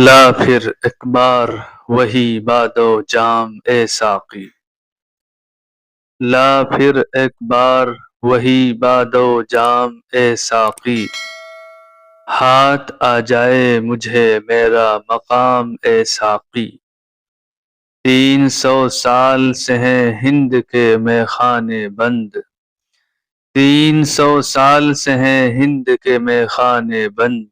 لا پھر ایک بار وہی باد و جام اے ساقی، لا پھر ایک بار وہی باد و جام اے ساقی، ہاتھ آ جائے مجھے میرا مقام اے ساقی۔ 300 سال سے ہیں ہند کے میخانے بند، 300 سال سے ہیں ہند کے میخانے بند،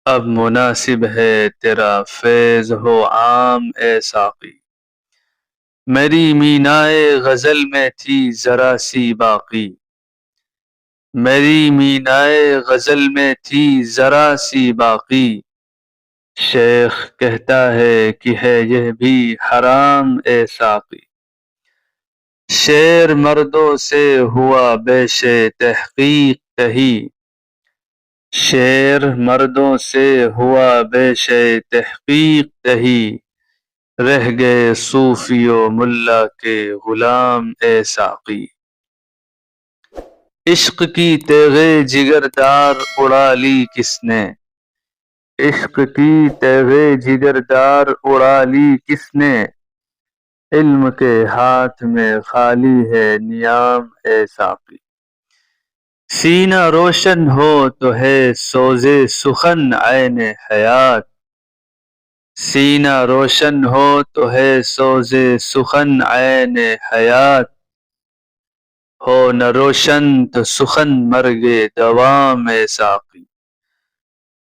اب مناسب ہے تیرا فیض ہو عام اے ساقی۔ میری مینائے غزل میں تھی ذرا سی باقی، میری مینائے غزل میں تھی ذرا سی باقی، شیخ کہتا ہے کہ ہے یہ بھی حرام اے ساقی۔ شعر مردوں سے ہوا بیش تحقیق کہی، شعر مردوں سے ہوا بیش تحقیق کہی، رہ گئے صوفی و ملا کے غلام اے ساقی۔ عشق کی تیغ جگر دار اڑا لی کس نے، عشق کی تیغ جگر دار اڑا لی کس نے، علم کے ہاتھ میں خالی ہے نیام اے ساقی۔ سینہ روشن ہو تو ہے سوز سخن عین حیات، سینہ روشن ہو تو ہے سوز سخن عین حیات، ہو نہ روشن تو سخن مرگ دوام اے ساقی۔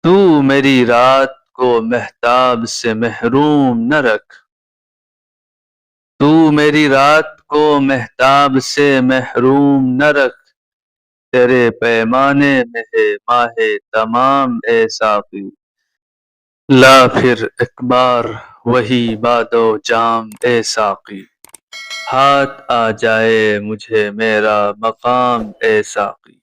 تو میری رات کو مہتاب سے محروم نہ رکھ، تو میری رات کو مہتاب سے محروم نہ رکھ، تیرے پیمانے میں ہے ماہ تمام اے ساقی۔ لا پھر ایک بار وہی باد و جام اے ساقی، ہاتھ آ جائے مجھے میرا مقام اے ساقی۔